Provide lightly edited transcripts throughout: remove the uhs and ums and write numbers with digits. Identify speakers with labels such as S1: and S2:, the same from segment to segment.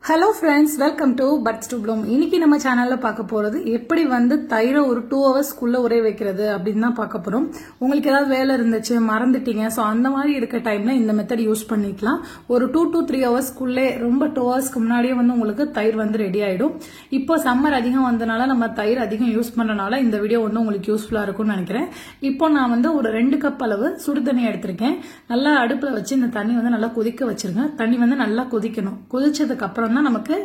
S1: Hello friends, welcome to Buds to Bloom. இன்னைக்கு நம்ம சேனல்ல பார்க்க போறது எப்படி வந்து தயிரை ஒரு 2 hours குள்ள ஊற வைக்கிறது அப்படினு தான் பார்க்க போறோம். உங்களுக்கு ஏதாவது வேலை இருந்துச்சு மறந்துட்டீங்க சோ அந்த மாதிரி இருக்க டைம்ல இந்த மெத்தட் யூஸ் பண்ணிக்கலாம். ஒரு 2 to 3 hours குள்ள ரொம்ப 2 hours க்கு முன்னாடியே வந்து உங்களுக்கு தயிர் வந்து ரெடி ஆயிடும். இப்போ சம்மர் அதிகம் வந்தனால நம்ம தயிர் அதிகம் யூஸ் பண்றனால இந்த வீடியோ வந்து உங்களுக்கு யூஸ்ஃபுல்லா இருக்கும்னு நினைக்கிறேன். இப்போ நான் வந்து ஒரு 2 கப் அளவு சுடு தண்ணி எடுத்துர்க்கேன். நல்லா அடுப்புல வச்சு இந்த தண்ணி வந்து நல்லா கொதிக்க வச்சிருங்க. தண்ணி வந்து நல்லா கொதிக்கணும். கொதிச்சதுக்கு அப்புறம் நமக்கு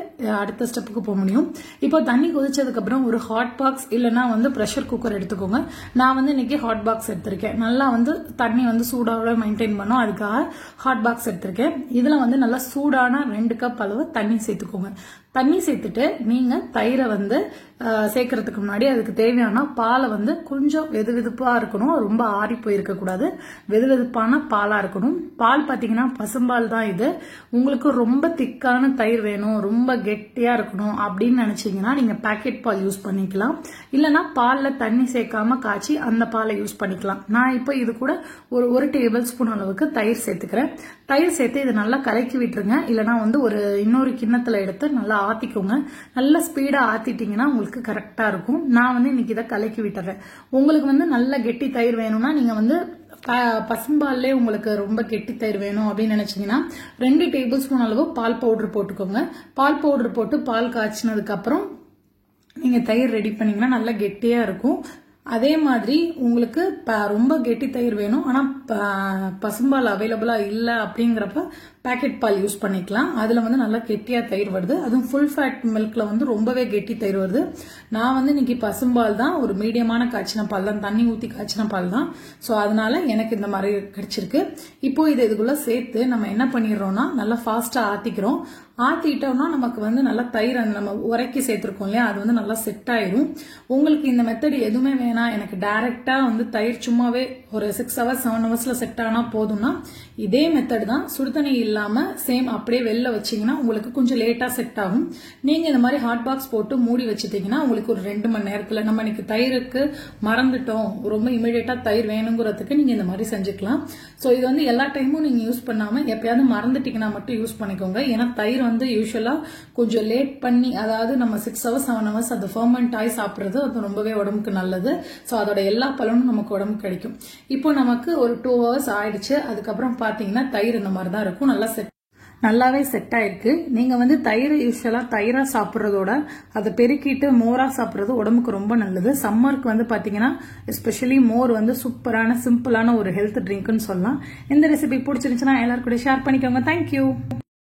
S1: அடுத்த ஸ்டெப்புக்கு போக முடியும். இப்போ தண்ணி கொதிச்சதுக்கு அப்புறம் ஒரு ஹாட் பாக்ஸ் இல்லனா வந்து பிரஷர் குக்கர் எடுத்துக்கோங்க. நான் வந்து இன்னைக்கு ஹாட் பாக்ஸ் எடுத்துர்க்கேன். நல்லா வந்து தண்ணி வந்து சூடாவே மெயின்டைன் பண்ணனும். அதுக்காக ஹாட் பாக்ஸ் எடுத்துர்க்கேன். இதுல வந்து நல்லா சூடான 2 கப் அளவு தண்ணி சேர்த்துக்கோங்க. தண்ணி சேர்த்துட்டு நீங்க தயிரை வந்து சேர்க்கறதுக்கு முன்னாடி அதுக்கு தேவையான பாலை வந்து கொஞ்சம் வெதுவெதுப்பா இருக்கணும். ரொம்ப ஆறி போயிருக்க கூடாது. வெதுவெதுப்பான பாலா இருக்கணும். பால் பாத்தீங்கன்னா பசும்பால் தான் இது. உங்களுக்கு ரொம்ப திக்கான தயிர் வேணும், ரொம்ப கெட்டியா இருக்கணும் அப்படின்னு நினைச்சீங்கன்னா நீங்க பாக்கெட் பால் யூஸ் பண்ணிக்கலாம். இல்லனா பால்ல தண்ணி சேர்க்காம காய்ச்சி அந்த பாலை யூஸ் பண்ணிக்கலாம். நான் இப்போ இது கூட ஒரு டேபிள் ஸ்பூன் அளவுக்கு தயிர் சேர்த்துக்கிறேன். தயிர் சேர்த்து இதை நல்லா கலக்கி விட்டுருங்க. இல்லனா வந்து ஒரு இன்னொரு கிண்ணத்துல எடுத்து நல்லா ஆத்திக்கோங்க. நல்ல ஸ்பீடா ஆத்திட்டீங்கன்னா உங்களுக்கு கரெக்டா இருக்கும். நான் வந்து இன்னைக்கு இதை கலக்கி விட்டுறேன். உங்களுக்கு வந்து நல்ல கெட்டி தயிர் வேணும்னா நீங்க வந்து பசும்பால்லே உங்களுக்கு ரொம்ப கெட்டி தயிர் வேணும் அப்படின்னு நினைச்சீங்கன்னா 2 டேபிள் ஸ்பூன் அளவு பால் பவுடர் போட்டுக்கோங்க. பால் பவுடர் போட்டு பால் காய்ச்சினதுக்கு அப்புறம் நீங்க தயிர் ரெடி பண்ணீங்கன்னா நல்லா கெட்டியா இருக்கும். அதே மாதிரி உங்களுக்கு ரொம்ப கெட்டி தயிர் வேணும் ஆனா பசும்பால் அவைலபிளா இல்ல அப்படிங்கறப்ப பாக்கெட் பால் யூஸ் பண்ணிக்கலாம். அதுல வந்து நல்லா கெட்டியா தயிர் வருது. அதுவும் ஃபுல் ஃபேட் மில்க்ல வந்து ரொம்பவே கெட்டி தயிர் வருது. நான் வந்து இன்னைக்கு பசும்பால் தான், ஒரு மீடியமான காய்ச்சின பால் தான், தண்ணி ஊத்தி காய்ச்சின பால் தான். சோ அதனால எனக்கு இந்த மாதிரி கிடைச்சிருக்கு. இப்போ இது இதுக்குள்ள சேர்த்து நம்ம என்ன பண்ணிடுறோம்னா நல்லா ஃபாஸ்டா ஆத்திக்கிறோம். ஆத்திட்டோம்னா நமக்கு வந்து நல்லா தயிர் நம்ம உரைக்கி சேர்த்திருக்கோம் இல்லையா, அது வந்து நல்லா செட் ஆயிடும். உங்களுக்கு இந்த மெத்தட் எதுவுமே வேணாம், எனக்கு டைரக்டா வந்து தயிர் சும்மாவே ஒரு 6 hours 7 hours செட் ஆனா போதும்னா இதே மெத்தட் தான். சுடுதண்ணி இல்லாம சேம் அப்படியே வெளில வச்சீங்கன்னா உங்களுக்கு கொஞ்சம் லேட்டா செட் ஆகும். நீங்க இந்த மாதிரி ஹாட் பாக்ஸ் போட்டு மூடி வச்சிட்டீங்கன்னா உங்களுக்கு ஒரு 2 மணி நேரத்துல நம்ம இன்னைக்கு தயிருக்கு மறந்துட்டோம், ரொம்ப இமிடியேட்டா தயிர் வேணுங்கிறதுக்கு நீங்க இந்த மாதிரி செஞ்சுக்கலாம். சோ இது வந்து எல்லா டைமும் நீங்க யூஸ் பண்ணாம எப்பயாவது மறந்துட்டீங்கன்னா மட்டும் யூஸ் பண்ணிக்கோங்க. ஏன்னா தயிர் வந்து யூசுவலா கொஞ்சம் லேட் பண்ணி, அதாவது நம்ம 6 hours 7 hours அது ஃபெர்மெண்ட் ஆகி சாப்பிடுறது அது ரொம்பவே உடம்புக்கு நல்லது. சோ அதோட எல்லா பலனும் நமக்கு உடம்புக்கு கிடைக்கும். இப்போ நமக்கு ஒரு 2 hours ஆயிடுச்சு. அதுக்கப்புறம் பாத்தீங்கன்னா தயிர் இந்த மாதிரி தான் இருக்கும். நல்லாவே செட் ஆயிருக்கு. நீங்க வந்து தயிர் யூசுவலா தயிரா சாப்பிடுறதோட அதை பெருக்கிட்டு மோரா சாப்பிடுறது உடம்புக்கு ரொம்ப நல்லது. சம்மருக்கு வந்து பாத்தீங்கன்னா எஸ்பெஷலி மோர் வந்து சூப்பரான சிம்பிளான ஒரு ஹெல்த் ட்ரிங்க்னு சொல்லலாம். இந்த ரெசிபி பிடிச்சிருந்துச்சுன்னா எல்லாரும் கூட ஷேர் பண்ணிக்கோங்க. தேங்க்யூ.